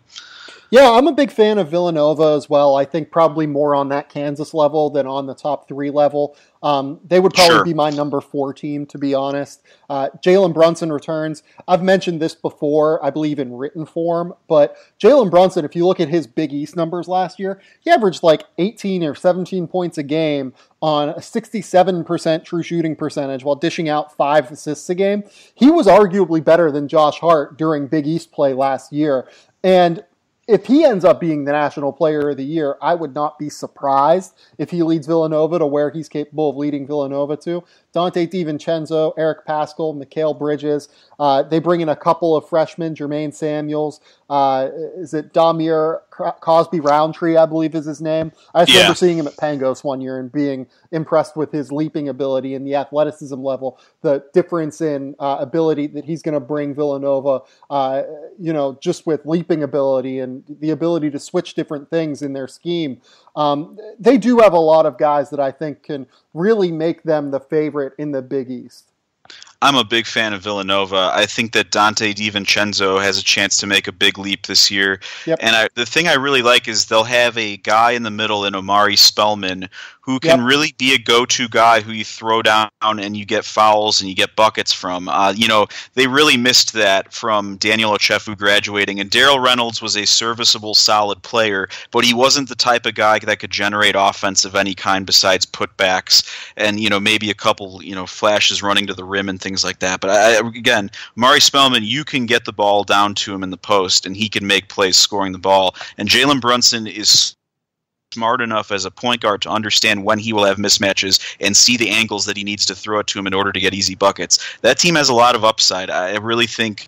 Yeah, I'm a big fan of Villanova as well. I think probably more on that Kansas level than on the top 3 level. They would probably be my number 4 team, to be honest. Jalen Brunson returns. I've mentioned this before, I believe in written form, but Jalen Brunson, if you look at his Big East numbers last year, he averaged like 18 or 17 points a game on a 67% true shooting percentage while dishing out 5 assists a game. He was arguably better than Josh Hart during Big East play last year. And if he ends up being the National Player of the Year, I would not be surprised if he leads Villanova to where he's capable of leading Villanova to. Dante DiVincenzo, Eric Paschal, Mikal Bridges. They bring in a couple of freshmen, Jermaine Samuels. Is it Damir Cosby Roundtree, I believe is his name? I just remember seeing him at Pangos one year and being impressed with his leaping ability and the athleticism level, the difference in ability that he's going to bring Villanova, just with leaping ability and the ability to switch different things in their scheme. They do have a lot of guys that I think can really make them the favorite in the Big East. I'm a big fan of Villanova. I think that Dante DiVincenzo has a chance to make a big leap this year. Yep. And the thing I really like is they'll have a guy in the middle in Omari Spellman who can really be a go-to guy who you throw down and you get fouls and you get buckets from. They really missed that from Daniel Ochefu graduating. And Darrell Reynolds was a serviceable, solid player, but he wasn't the type of guy that could generate offense of any kind besides putbacks and, maybe a couple, flashes running to the rim and things like that. But again, Omari Spellman, you can get the ball down to him in the post and he can make plays scoring the ball. And Jalen Brunson is smart enough as a point guard to understand when he will have mismatches and see the angles that he needs to throw it to him in order to get easy buckets. That team has a lot of upside. I really think,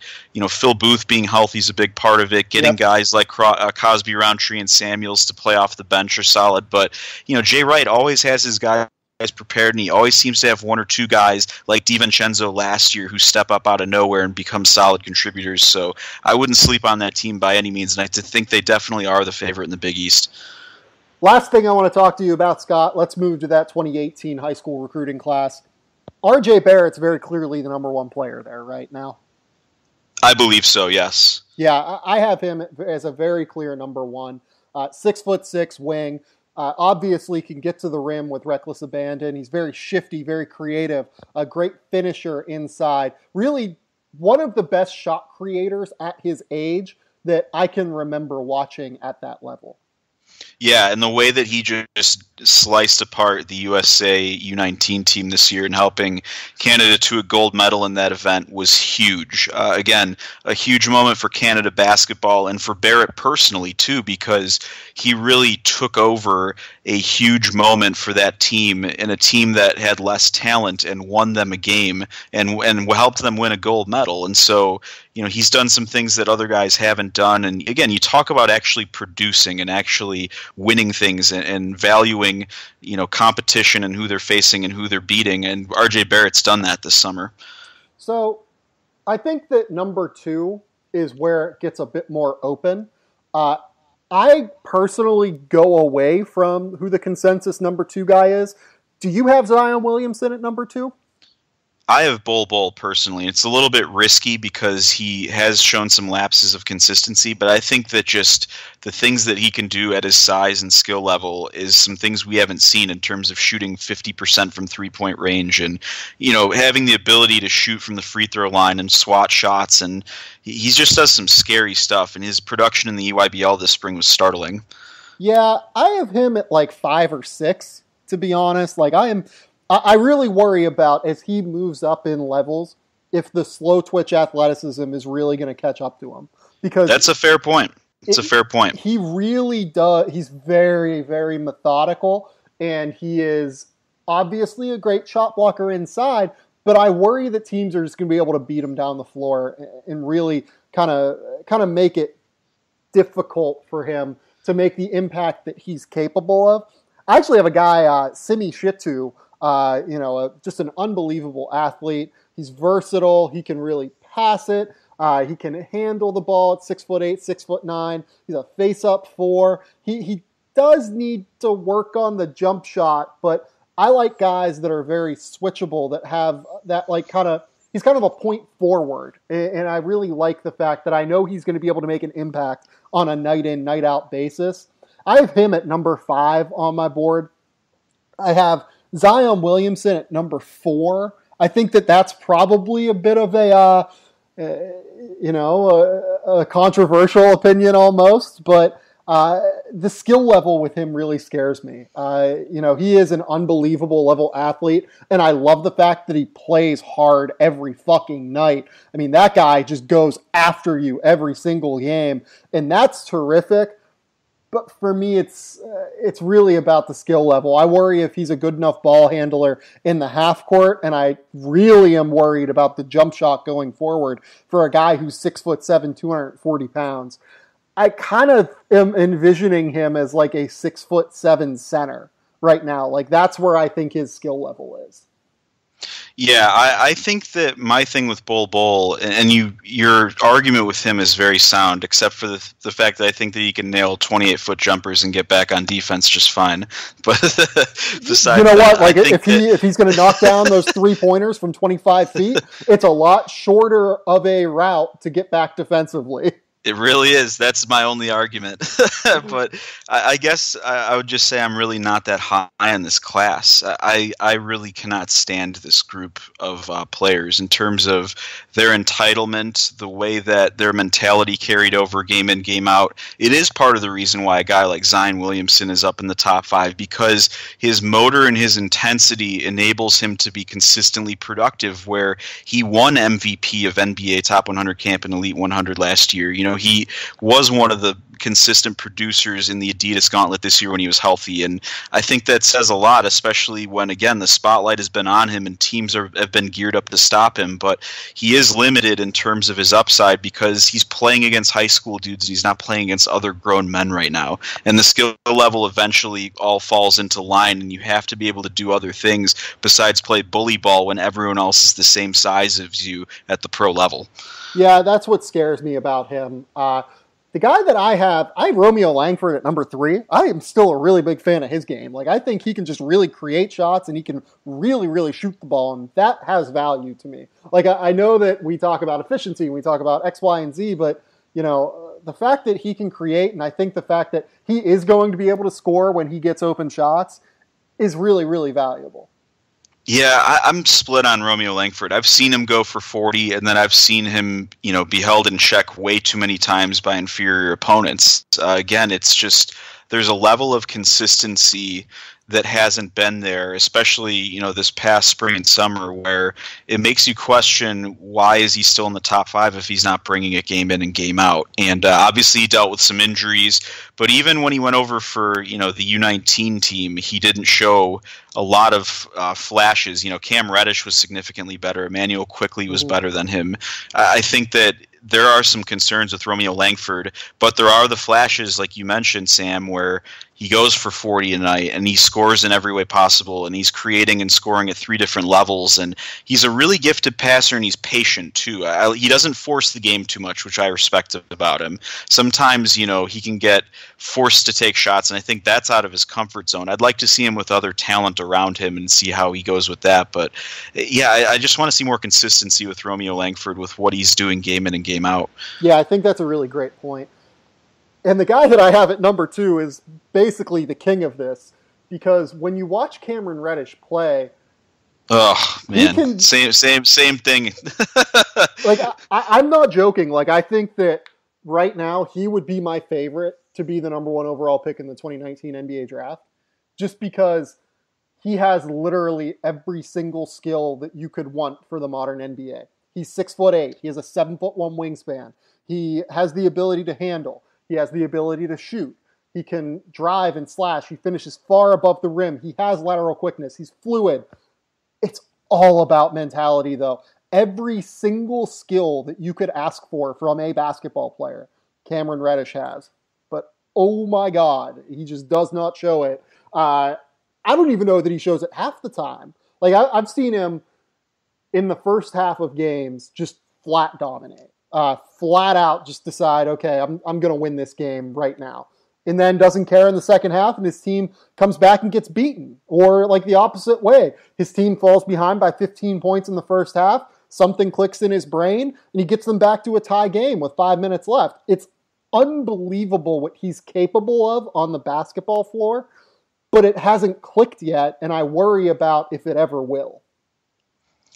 Phil Booth being healthy is a big part of it. Getting guys like Cosby, Roundtree, and Samuels to play off the bench are solid. But, Jay Wright always has his guys prepared, and he always seems to have 1 or 2 guys like DiVincenzo last year who step up out of nowhere and become solid contributors. So I wouldn't sleep on that team by any means, and I think they definitely are the favorite in the Big East. Last thing I want to talk to you about, Scott, let's move to that 2018 high school recruiting class. R.J. Barrett's very clearly the number 1 player there right now. I believe so, yes. Yeah, I have him as a very clear number 1. 6'6" wing. Obviously can get to the rim with reckless abandon. He's very shifty, very creative, a great finisher inside. Really one of the best shot creators at his age that I can remember watching at that level. Yeah, and the way that he just sliced apart the USA U19 team this year and helping Canada to a gold medal in that event was huge. Again, a huge moment for Canada basketball and for Barrett personally, too, because he really took over a huge moment for that team in a team that had less talent and won them a game and helped them win a gold medal. And so, he's done some things that other guys haven't done. And again, you talk about actually producing and actually winning things and valuing, competition and who they're facing and who they're beating. And RJ Barrett's done that this summer. So I think that number 2 is where it gets a bit more open. I personally go away from who the consensus number 2 guy is. Do you have Zion Williamson at number 2? I have Bol personally. It's a little bit risky because he has shown some lapses of consistency, but I think that just the things that he can do at his size and skill level is some things we haven't seen in terms of shooting 50% from three-point range and, having the ability to shoot from the free throw line and swat shots. And he just does some scary stuff, and his production in the EYBL this spring was startling. Yeah, I have him at like 5 or 6, to be honest. I really worry about, as he moves up in levels, if the slow twitch athleticism is really going to catch up to him. Because that's a fair point. It's a fair point. He really does. He's very, very methodical, and he is obviously a great shot blocker inside, but I worry that teams are just going to be able to beat him down the floor and really kind of make it difficult for him to make the impact that he's capable of. I actually have a guy, Simi Shitu, just an unbelievable athlete. He's versatile. He can really pass it. He can handle the ball at 6'8", 6'9". He's a face-up 4. He does need to work on the jump shot, but I like guys that are very switchable, that have that he's kind of a point forward. And I really like the fact that I know he's going to be able to make an impact on a night-in, night-out basis. I have him at number 5 on my board. I have Zion Williamson at number 4. I think that's probably a bit of a controversial opinion almost, but the skill level with him really scares me. He is an unbelievable level athlete, and I love the fact that he plays hard every fucking night. I mean, that guy just goes after you every single game, and that's terrific. But for me, it's really about the skill level. I worry if he's a good enough ball handler in the half court, and I really am worried about the jump shot going forward for a guy who's 6'7", 240 pounds. I kind of am envisioning him as like a 6'7" center right now. Like, that's where I think his skill level is. Yeah, I think that my thing with Bol, and your argument with him is very sound, except for the fact that I think that he can nail 28-foot jumpers and get back on defense just fine. But besides, you know what? Like, if he's going to knock down those 3-pointers from 25 feet, it's a lot shorter of a route to get back defensively. It really is. That's my only argument. But I guess I would just say I'm really not that high in this class. I really cannot stand this group of players in terms of their entitlement, the way that their mentality carried over game in, game out. It is part of the reason why a guy like Zion Williamson is up in the top 5, because his motor and his intensity enables him to be consistently productive, where he won MVP of NBA Top 100 Camp and Elite 100 last year. He was one of the consistent producers in the Adidas Gauntlet this year when he was healthy, and I think that says a lot, especially when, again, the spotlight has been on him and teams have been geared up to stop him. But he is limited in terms of his upside because he's playing against high school dudes and he's not playing against other grown men right now, and the skill level eventually all falls into line, and you have to be able to do other things besides play bully ball when everyone else is the same size as you at the pro level. Yeah, that's what scares me about him. The guy that I have Romeo Langford at number 3. I am still a really big fan of his game. Like, I think he can just really create shots and he can really, really shoot the ball, and that has value to me. Like, I know that we talk about efficiency and we talk about X, Y, and Z, but, the fact that he can create, and I think the fact that he is going to be able to score when he gets open shots is really, really valuable. Yeah, I'm split on Romeo Langford. I've seen him go for 40, and then I've seen him, be held in check way too many times by inferior opponents. Again, it's just there's a level of consistency that hasn't been there, especially, this past spring and summer, where it makes you question, why is he still in the top 5 if he's not bringing it game in and game out? And obviously he dealt with some injuries, but even when he went over for, the U19 team, he didn't show a lot of flashes. Cam Reddish was significantly better. Emmanuel Quickley was better than him. I think that there are some concerns with Romeo Langford, but there are the flashes, like you mentioned, Sam, where he goes for 40 a night, and he scores in every way possible, and he's creating and scoring at 3 different levels, and he's a really gifted passer, and he's patient too. He doesn't force the game too much, which I respect about him. Sometimes, he can get forced to take shots, and I think that's out of his comfort zone. I'd like to see him with other talent around him and see how he goes with that, but yeah, I just want to see more consistency with Romeo Langford with what he's doing game in and game out. Yeah, I think that's a really great point. And the guy that I have at number 2 is basically the king of this, because when you watch Cameron Reddish play, oh man, same thing. Like I'm not joking. Like I think that right now he would be my favorite to be the number 1 overall pick in the 2019 NBA draft, just because he has literally every single skill that you could want for the modern NBA. He's 6'8". He has a 7'1" wingspan. He has the ability to handle. He has the ability to shoot. He can drive and slash. He finishes far above the rim. He has lateral quickness. He's fluid. It's all about mentality, though. Every single skill that you could ask for from a basketball player, Cameron Reddish has. But, oh my God, he just does not show it. I don't even know that he shows it half the time. Like, I've seen him in the first half of games just flat dominate. Flat out just decide, okay, I'm going to win this game right now. And then doesn't care in the second half, and his team comes back and gets beaten. Or like the opposite way. His team falls behind by 15 points in the first half. Something clicks in his brain, and he gets them back to a tie game with 5 minutes left. It's unbelievable what he's capable of on the basketball floor, but it hasn't clicked yet, and I worry about if it ever will.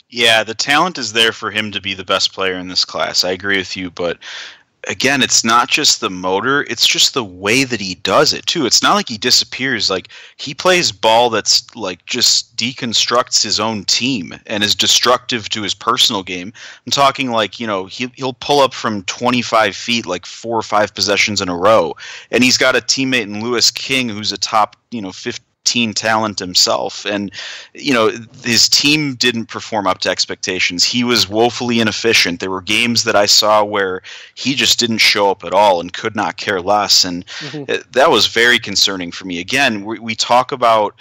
Yeah, the talent is there for him to be the best player in this class. I agree with you, but again, it's not just the motor, it's just the way that he does it too. It's not like he disappears. Like, he plays ball that's like just deconstructs his own team and is destructive to his personal game. I'm talking like, he'll pull up from 25 feet like 4 or 5 possessions in a row, and he's got a teammate in Lewis King who's a top 15 talent himself, and his team didn't perform up to expectations. He was woefully inefficient. There were games that I saw where he just didn't show up at all and could not care less, and that was very concerning for me. Again, we talk about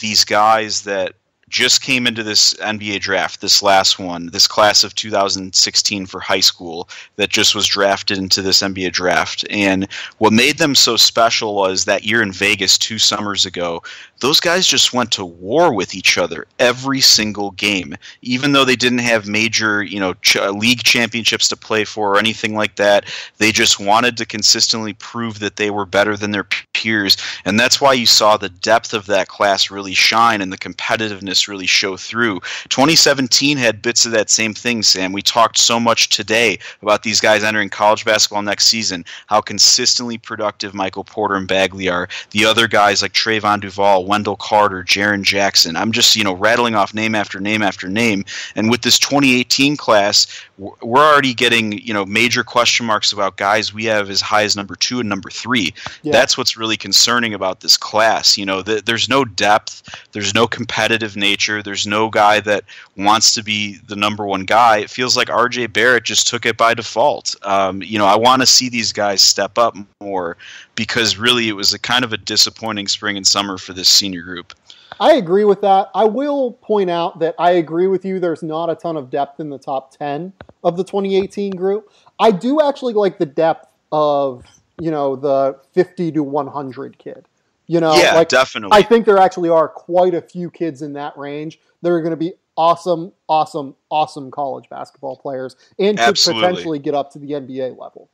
these guys that just came into this NBA draft, this last one, this class of 2016 for high school that just was drafted into this NBA draft. And what made them so special was that year in Vegas 2 summers ago, those guys just went to war with each other every single game, even though they didn't have major, league championships to play for or anything like that. They just wanted to consistently prove that they were better than their peers. And that's why you saw the depth of that class really shine and the competitiveness really show through. 2017 had bits of that same thing, Sam. We talked so much today about these guys entering college basketball next season, how consistently productive Michael Porter and Bagley are. The other guys like Trayvon Duval, Wendell Carter, Jaren Jackson. I'm just, rattling off name after name after name. And with this 2018 class, we're already getting, major question marks about guys we have as high as number 2 and number 3. Yeah. That's what's really concerning about this class. There's no depth. There's no competitive nature. There's no guy that wants to be the number 1 guy. It feels like RJ Barrett just took it by default. I want to see these guys step up more, because really it was a kind of a disappointing spring and summer for this senior group. I agree with that. I will point out that I agree with you. There's not a ton of depth in the top 10 of the 2018 group. I do actually like the depth of, the 50 to 100 kid. Yeah, definitely. I think there actually are quite a few kids in that range that are going to be awesome college basketball players and could potentially get up to the NBA level.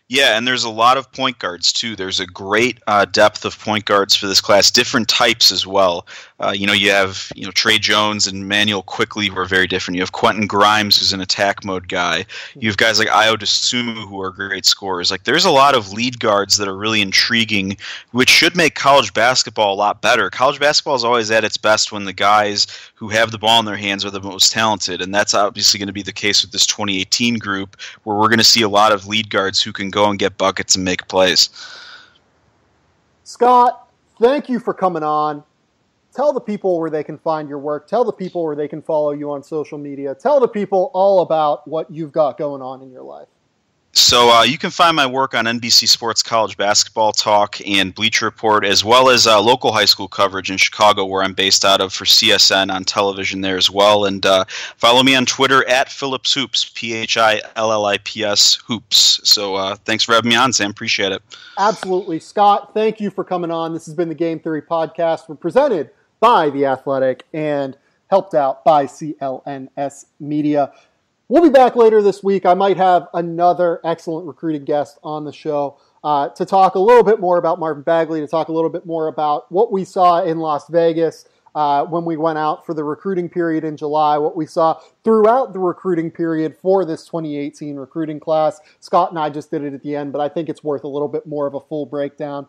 Yeah, and there's a lot of point guards, too. There's a great depth of point guards for this class, different types as well. You have Trey Jones and Manuel Quickley, who are very different. You have Quentin Grimes, who's an attack mode guy. You have guys like Ayo Dosunmu, who are great scorers. Like, there's a lot of lead guards that are really intriguing, which should make college basketball a lot better. College basketball is always at its best when the guys who have the ball in their hands are the most talented, and that's obviously going to be the case with this 2018 group, where we're going to see a lot of lead guards who can go and get buckets and make plays. Scott, thank you for coming on. Tell the people where they can find your work. Tell the people where they can follow you on social media. Tell the people all about what you've got going on in your life. So you can find my work on NBC Sports College Basketball Talk and Bleacher Report, as well as local high school coverage in Chicago, where I'm based out of, for CSN on television there as well. And follow me on Twitter at Phillips Hoops, PHILLIPS Hoops. So thanks for having me on, Sam. Appreciate it. Absolutely. Scott, thank you for coming on. This has been the Game Theory Podcast. We're presented by The Athletic and helped out by CLNS Media. We'll be back later this week. I might have another excellent recruiting guest on the show to talk a little bit more about Marvin Bagley, to talk a little bit more about what we saw in Las Vegas when we went out for the recruiting period in July, what we saw throughout the recruiting period for this 2018 recruiting class. Scott and I just did it at the end, but I think it's worth a little bit more of a full breakdown.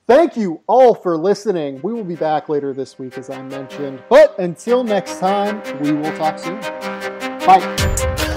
Thank you all for listening. We will be back later this week, as I mentioned. But until next time, we will talk soon. Bye.